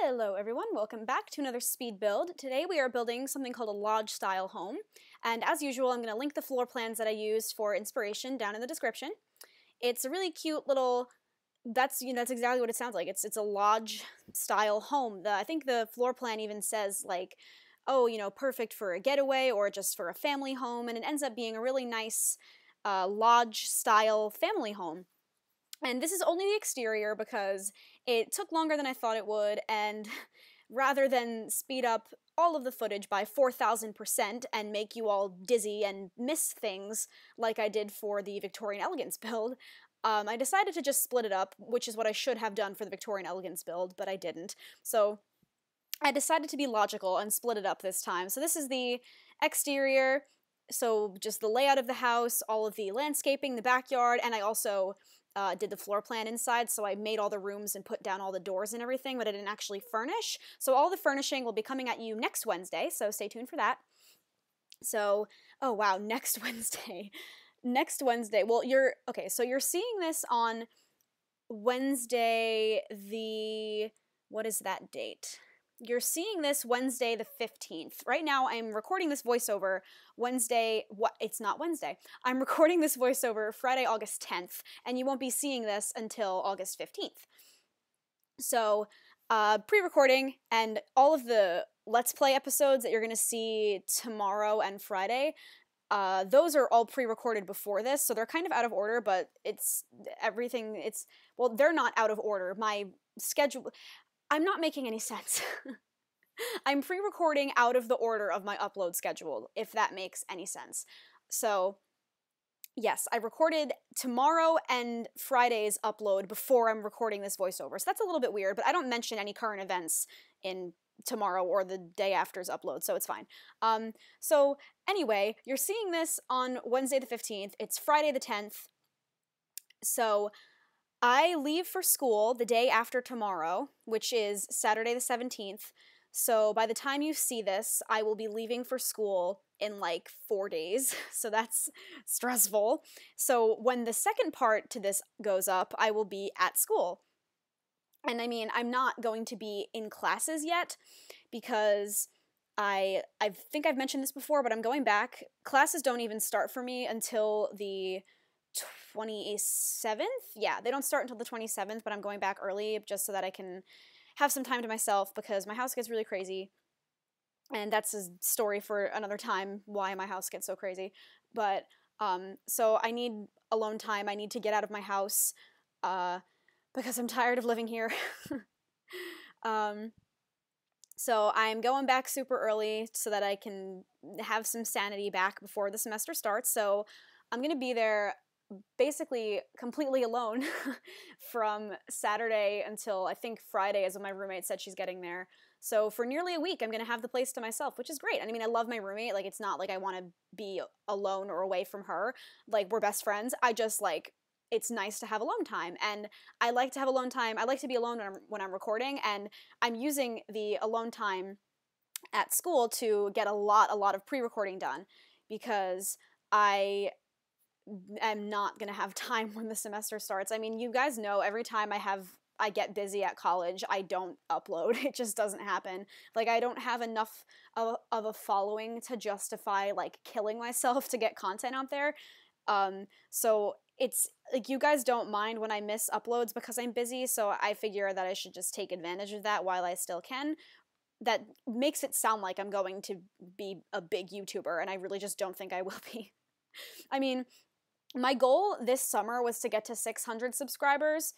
Hello everyone, welcome back to another speed build. Today we are building something called a lodge style home, and as usual I'm going to link the floor plans that I used for inspiration down in the description. It's a really cute little, that's exactly what it sounds like. It's a lodge style home. I think the floor plan even says like, oh, perfect for a getaway or just for a family home, and it ends up being a really nice lodge style family home. And this is only the exterior because it took longer than I thought it would, and rather than speed up all of the footage by 4,000% and make you all dizzy and miss things like I did for the Victorian Elegance build, I decided to just split it up, which is what I should have done for the Victorian Elegance build, but I didn't. So I decided to be logical and split it up this time. So this is the exterior, so just the layout of the house, all of the landscaping, the backyard, and I also did the floor plan inside, so I made all the rooms and put down all the doors and everything, but I didn't actually furnish. So all the furnishing will be coming at you next Wednesday, so stay tuned for that. So, oh wow, next Wednesday. Next Wednesday, well, so you're seeing this on Wednesday what is that date? You're seeing this Wednesday the 15th. Right now I'm recording this voiceover it's not Wednesday. I'm recording this voiceover Friday, August 10th, and you won't be seeing this until August 15th. So, pre-recording and all of the Let's Play episodes that you're going to see tomorrow and Friday, those are all pre-recorded before this, so they're kind of out of order, but they're not out of order. My schedule, I'm not making any sense. I'm pre-recording out of the order of my upload schedule, if that makes any sense. So, yes, I recorded tomorrow and Friday's upload before I'm recording this voiceover. So that's a little bit weird, but I don't mention any current events in tomorrow or the day after's upload, so it's fine. So anyway, you're seeing this on Wednesday the 15th. It's Friday the 10th. So I leave for school the day after tomorrow, which is Saturday the 17th. So by the time you see this, I will be leaving for school in like 4 days, so that's stressful. So when the second part to this goes up, I will be at school. And I mean, I'm not going to be in classes yet because I think I've mentioned this before, but I'm going back. Classes don't even start for me until the 27th? Yeah, they don't start until the 27th, but I'm going back early just so that I can have some time to myself because my house gets really crazy. And that's a story for another time, why my house gets so crazy. But, so I need alone time. I need to get out of my house, because I'm tired of living here. So I'm going back super early so that I can have some sanity back before the semester starts. So I'm going to be there basically completely alone from Saturday until I think Friday is when my roommate said she's getting there. So for nearly a week, I'm going to have the place to myself, which is great. And I mean, I love my roommate. Like, it's not like I want to be alone or away from her. Like, we're best friends. I just, like, it's nice to have alone time. And I like to have alone time. I like to be alone when I'm recording. And I'm using the alone time at school to get a lot of pre-recording done because I am not going to have time when the semester starts. I mean, you guys know every time I get busy at college, I don't upload. It just doesn't happen. Like, I don't have enough of a following to justify, like, killing myself to get content out there. So it's, like, you guys don't mind when I miss uploads because I'm busy, so I figure that I should just take advantage of that while I still can. That makes it sound like I'm going to be a big YouTuber, and I really just don't think I will be. I mean, my goal this summer was to get to 600 subscribers.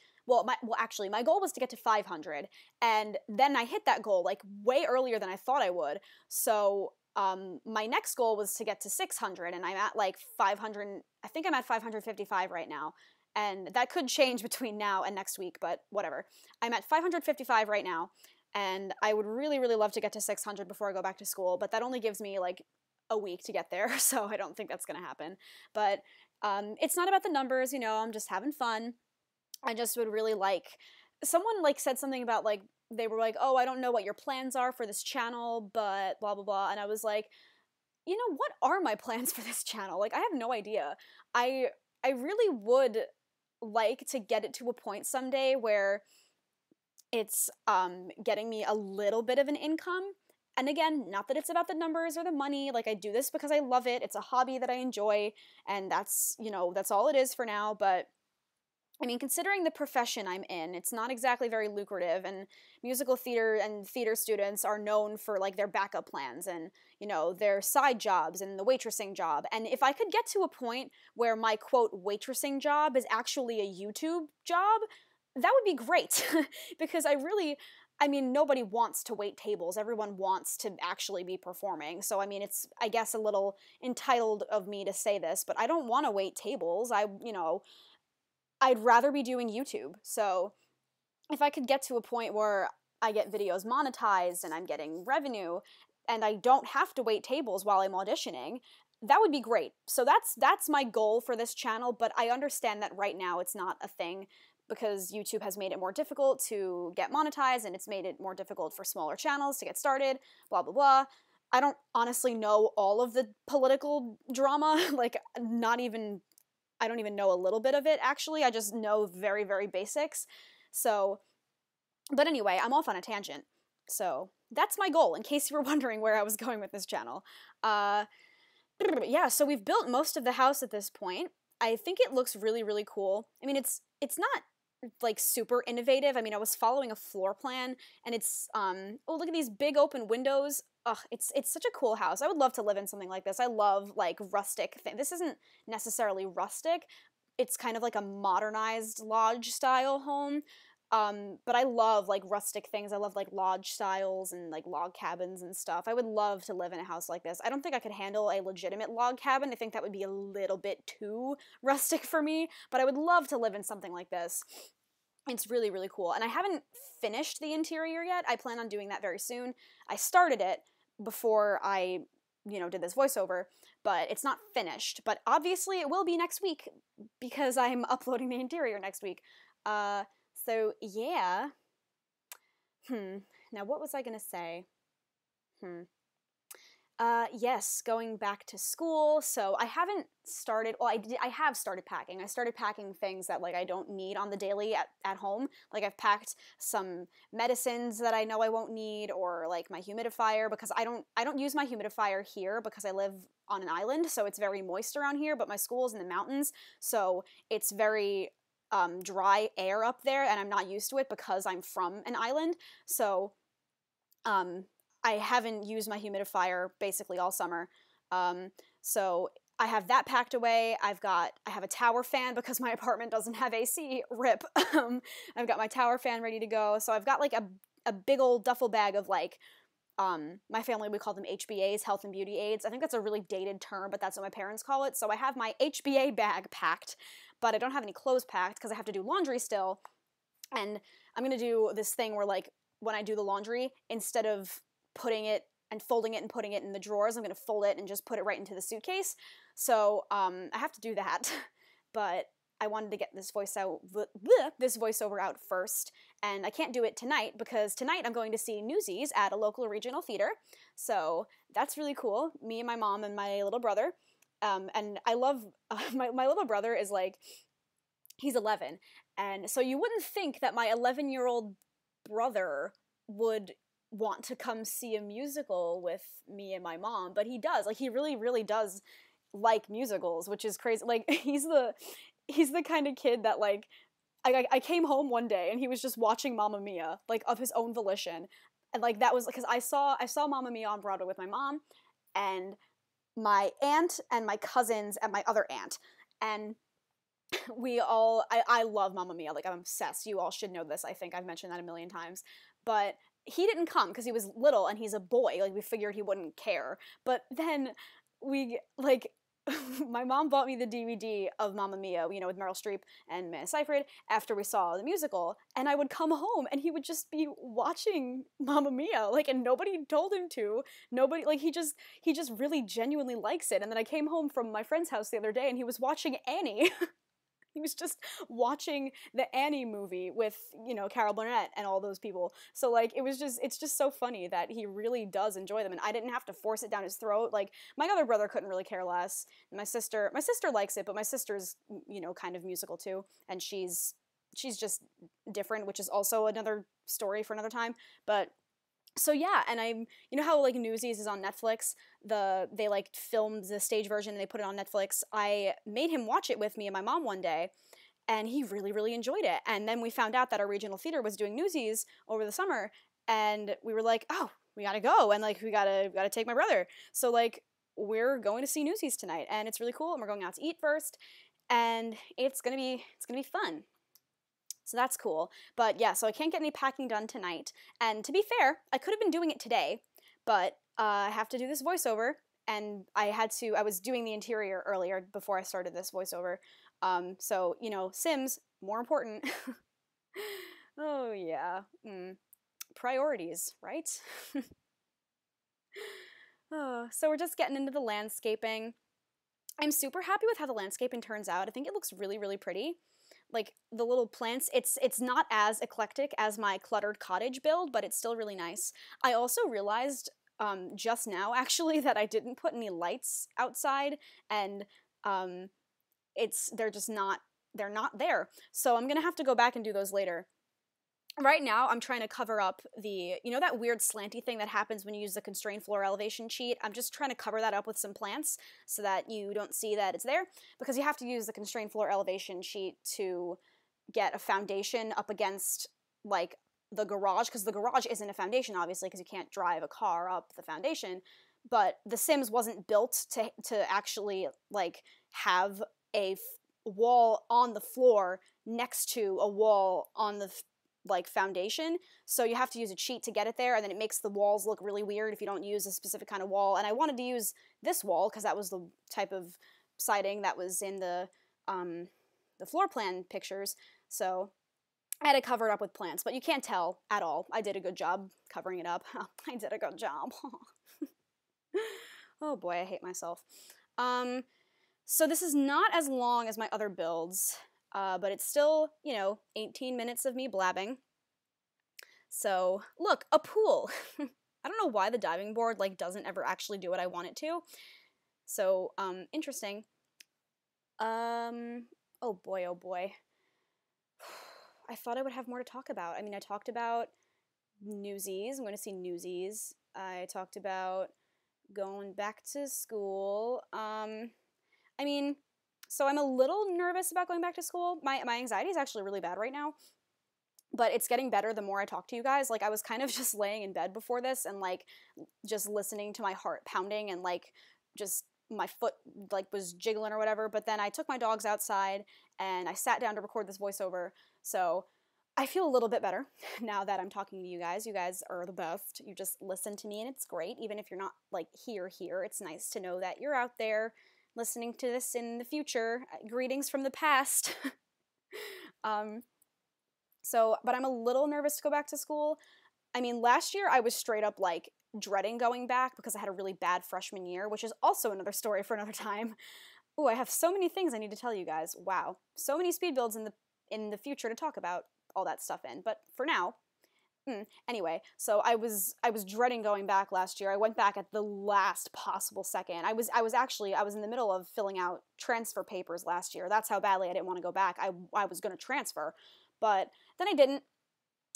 Actually, my goal was to get to 500, and then I hit that goal, like, way earlier than I thought I would. So, my next goal was to get to 600, and I'm at, like, 500, I think I'm at 555 right now, and that could change between now and next week, but whatever. I'm at 555 right now, and I would really, really love to get to 600 before I go back to school, but that only gives me, like, a week to get there, so I don't think that's gonna happen. But it's not about the numbers, I'm just having fun. I just would really like, someone like said something about, like, they were like, oh, I don't know what your plans are for this channel, but blah, blah, blah, and I was like, what are my plans for this channel? Like, I have no idea. I really would like to get it to a point someday where It's getting me a little bit of an income. And again, not that it's about the numbers or the money. Like, I do this because I love it. It's a hobby that I enjoy, and that's, that's all it is for now. But I mean, considering the profession I'm in, it's not exactly very lucrative, and musical theater and theater students are known for like their backup plans and, their side jobs and the waitressing job. And if I could get to a point where my quote waitressing job is actually a YouTube job, that would be great because I mean, nobody wants to wait tables. Everyone wants to actually be performing. So, I mean, it's, I guess, a little entitled of me to say this, but I don't want to wait tables. I'd rather be doing YouTube. So if I could get to a point where I get videos monetized and I'm getting revenue and I don't have to wait tables while I'm auditioning, that would be great. So that's my goal for this channel, but I understand that right now it's not a thing because YouTube has made it more difficult to get monetized and it's made it more difficult for smaller channels to get started, blah, blah, blah. I don't honestly know all of the political drama, like I don't even know a little bit of it, actually. I just know very, very basics. So, but anyway, I'm off on a tangent. So, that's my goal, in case you were wondering where I was going with this channel. Yeah, so we've built most of the house at this point. I think it looks really, really cool. I mean, it's not like super innovative. I mean, I was following a floor plan, and it's oh, look at these big open windows. Ugh, it's such a cool house. I would love to live in something like this. I love like rustic thing. This isn't necessarily rustic. It's kind of like a modernized lodge style home. But I love like rustic things. I love like lodge styles and like log cabins and stuff. I would love to live in a house like this. I don't think I could handle a legitimate log cabin. I think that would be a little bit too rustic for me, but I would love to live in something like this. It's really, really cool. And I haven't finished the interior yet. I plan on doing that very soon. I started it before I, did this voiceover, but it's not finished. But obviously it will be next week because I'm uploading the interior next week. So yeah. Now what was I gonna say? Yes, going back to school. So I haven't started, well, I have started packing. I started packing things that like I don't need on the daily at home. Like I've packed some medicines that I know I won't need, or like my humidifier, because I don't use my humidifier here because I live on an island, so it's very moist around here, but my school is in the mountains, so it's very dry air up there, and I'm not used to it because I'm from an island. So I haven't used my humidifier basically all summer. So I have that packed away. I have a tower fan because my apartment doesn't have AC, rip. I've got my tower fan ready to go. So I've got like a big old duffel bag of like, my family would call them HBAs, health and beauty aids. I think that's a really dated term, but that's what my parents call it. So I have my HBA bag packed, but I don't have any clothes packed because I have to do laundry still. And I'm gonna do this thing where like, when I do the laundry, instead of putting it and folding it and putting it in the drawers, I'm going to fold it and just put it right into the suitcase. So I have to do that, but I wanted to get this voiceover out first, and I can't do it tonight because tonight I'm going to see Newsies at a local regional theater. So that's really cool. Me and my mom and my little brother, and I love my little brother is like, he's 11, and so you wouldn't think that my 11-year-old brother would want to come see a musical with me and my mom, but he does. Like, he really, really does like musicals, which is crazy. Like, he's the kind of kid that, like, I came home one day and he was just watching Mamma Mia, like, of his own volition. And, like, that was, because I saw Mamma Mia on Broadway with my mom and my aunt and my cousins and my other aunt. And I love Mamma Mia. Like, I'm obsessed. You all should know this. I think I've mentioned that a million times. But he didn't come because he was little and he's a boy. Like, we figured he wouldn't care. But then my mom bought me the DVD of Mamma Mia, with Meryl Streep and Amanda Seyfried after we saw the musical. And I would come home and he would just be watching Mamma Mia, like, and nobody told him to. Nobody, like, he just really genuinely likes it. And then I came home from my friend's house the other day and he was watching Annie. He was just watching the Annie movie with, Carol Burnett and all those people. So, like, it's just so funny that he really does enjoy them, and I didn't have to force it down his throat. Like, my other brother couldn't really care less. My sister likes it, but my sister's, kind of musical too, and she's she's just different, which is also another story for another time. But so yeah, and you know how like Newsies is on Netflix? They like filmed the stage version and they put it on Netflix. I made him watch it with me and my mom one day, and he really, really enjoyed it. And then we found out that our regional theater was doing Newsies over the summer, and we were like, oh, we gotta go, and like we gotta take my brother. So like we're going to see Newsies tonight, and it's really cool. And we're going out to eat first, and it's gonna be fun. So that's cool. But yeah, so I can't get any packing done tonight. And to be fair, I could have been doing it today, but I have to do this voiceover, and I was doing the interior earlier before I started this voiceover. So, you know, Sims, more important. Oh, yeah. Priorities, right? Oh, so we're just getting into the landscaping. I'm super happy with how the landscaping turns out. I think it looks really, really pretty. Like the little plants, it's not as eclectic as my cluttered cottage build, but it's still really nice. I also realized just now actually that I didn't put any lights outside, and they're not there. So I'm gonna have to go back and do those later. Right now, I'm trying to cover up you know that weird slanty thing that happens when you use the constrained floor elevation sheet? I'm just trying to cover that up with some plants so that you don't see that it's there, because you have to use the constrained floor elevation sheet to get a foundation up against, like, the garage, because the garage isn't a foundation, obviously, because you can't drive a car up the foundation, but The Sims wasn't built to actually, like, have a wall on the floor next to a wall on the like foundation, so you have to use a cheat to get it there, and then it makes the walls look really weird if you don't use a specific kind of wall. And I wanted to use this wall because that was the type of siding that was in the floor plan pictures, so I had to cover it up with plants, but you can't tell at all. I did a good job covering it up. I did a good job. Oh boy, I hate myself. So this is not as long as my other builds, but it's still, you know, 18 minutes of me blabbing. So, look, a pool. I don't know why the diving board, like, doesn't ever actually do what I want it to. So, interesting. Oh boy, oh boy. I thought I would have more to talk about. I mean, I talked about Newsies. I'm going to see Newsies. I talked about going back to school. I mean, so I'm a little nervous about going back to school. My anxiety is actually really bad right now, but it's getting better the more I talk to you guys. Like, I was kind of just laying in bed before this and, like, just listening to my heart pounding, and, like, just my foot, like, was jiggling or whatever. But then I took my dogs outside and I sat down to record this voiceover. So I feel a little bit better now that I'm talking to you guys. You guys are the best. You just listen to me, and it's great. Even if you're not, like, here, it's nice to know that you're out there listening to this in the future. Greetings from the past. But I'm a little nervous to go back to school. I mean, last year I was straight up, like, dreading going back because I had a really bad freshman year, which is also another story for another time. Ooh, I have so many things I need to tell you guys. Wow. So many speed builds in the future to talk about all that stuff in. But for now, anyway, so I was dreading going back last year. I went back at the last possible second. I was in the middle of filling out transfer papers last year. That's how badly I didn't want to go back. I was going to transfer, but then I didn't.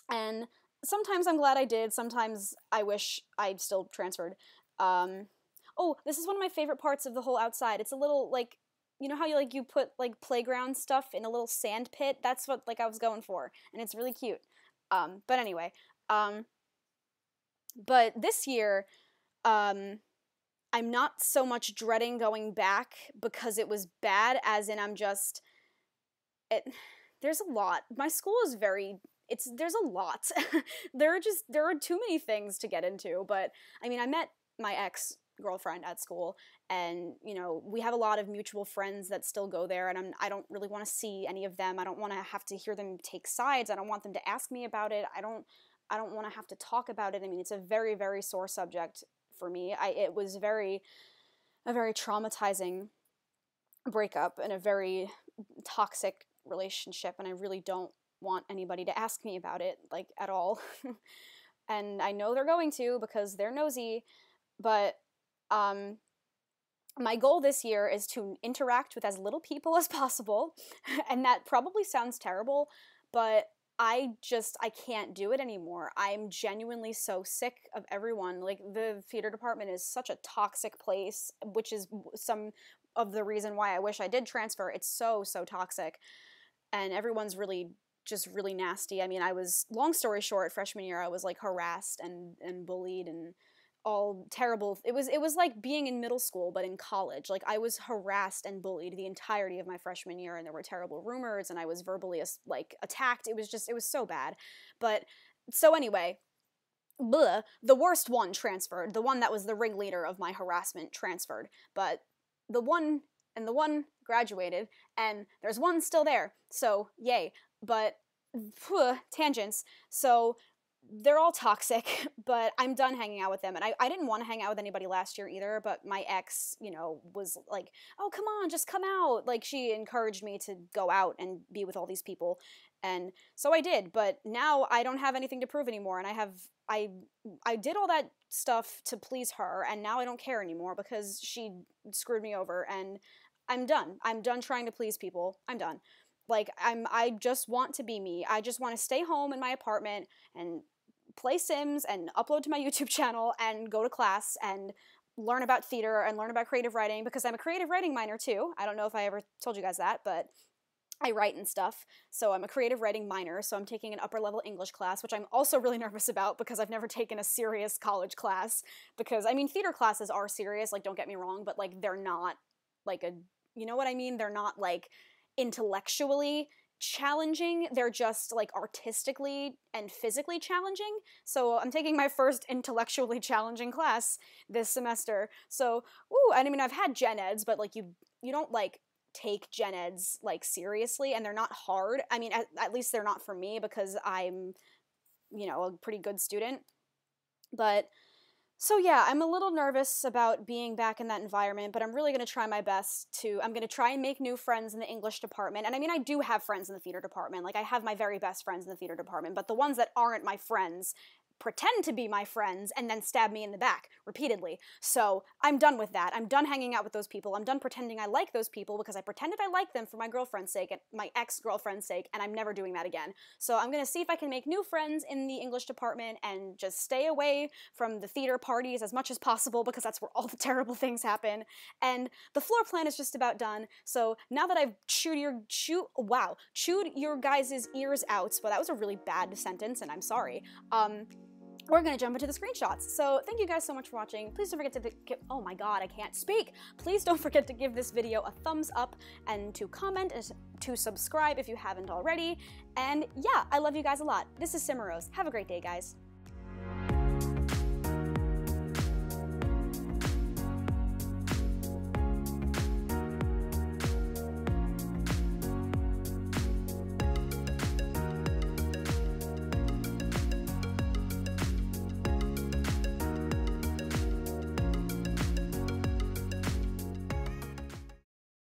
And sometimes I'm glad I did. Sometimes I wish I still transferred. Oh, this is one of my favorite parts of the whole outside. It's a little, like, you know how you put, like, playground stuff in a little sand pit? That's what, like, I was going for, and it's really cute. But anyway, but this year, I'm not so much dreading going back because it was bad, as in there's a lot. My school is there's a lot. there are too many things to get into, but I mean, I met my ex-girlfriend at school, and, you know, we have a lot of mutual friends that still go there, and I don't really want to see any of them. I don't want to have to hear them take sides. I don't want them to ask me about it. I don't want to have to talk about it. I mean, it's a very, very sore subject for me. It was a very traumatizing breakup and a very toxic relationship, and I really don't want anybody to ask me about it, like, at all. And I know they're going to, because they're nosy, but my goal this year is to interact with as little people as possible, and that probably sounds terrible, but I can't do it anymore. I'm genuinely so sick of everyone. Like, the theater department is such a toxic place, which is some of the reason why I wish I did transfer. It's so toxic, and everyone's just really nasty. I mean, long story short, freshman year, I was like harassed and bullied and all terrible. It was like being in middle school, but in college. Like, I was harassed and bullied the entirety of my freshman year, and there were terrible rumors, and I was verbally like attacked. It was so bad. But so anyway, the worst one transferred. The one that was the ringleader of my harassment transferred. But the one graduated, and there's one still there. So yay. But tangents. So they're all toxic, but I'm done hanging out with them. And I didn't want to hang out with anybody last year either, but my ex, was like, oh, come on, just come out. Like, she encouraged me to go out and be with all these people. And so I did, but now I don't have anything to prove anymore. And I did all that stuff to please her, and now I don't care anymore because she screwed me over, and I'm done. I'm done trying to please people. I'm done. Like, I just want to be me. I just want to stay home in my apartment and play Sims and upload to my YouTube channel and go to class and learn about theater and learn about creative writing, because I'm a creative writing minor too. I don't know if I ever told you guys that, but I write and stuff. So I'm a creative writing minor, so I'm taking an upper level English class, which I'm also really nervous about because I've never taken a serious college class. Because, I mean, theater classes are serious, like, don't get me wrong, but, like, they're not, like, you know what I mean? They're not, like, intellectually challenging. They're just, like, artistically and physically challenging. So I'm taking my first intellectually challenging class this semester. So, I mean, I've had gen eds, but, like, you don't, like, take gen eds, like, seriously, and they're not hard. I mean, at least they're not for me, because I'm, a pretty good student. But so yeah, I'm a little nervous about being back in that environment, but I'm really going to try my best I'm going to try and make new friends in the English department. And I mean, I do have friends in the theater department. Like, I have my very best friends in the theater department, but the ones that aren't my friends pretend to be my friends and then stab me in the back repeatedly. So I'm done with that. I'm done hanging out with those people. I'm done pretending I like those people because I pretended I liked them for my girlfriend's sake and my ex-girlfriend's sake, and I'm never doing that again. So I'm going to see if I can make new friends in the English department and just stay away from the theater parties as much as possible, because that's where all the terrible things happen. And the floor plan is just about done. So now that I've chewed your guys' ears out, but that was a really bad sentence, and I'm sorry. We're going to jump into the screenshots. So thank you guys so much for watching. Please don't forget to oh my god, I can't speak. Please don't forget to give this video a thumbs up and to comment and to subscribe if you haven't already. And yeah, I love you guys a lot. This is Cimarose. Have a great day, guys.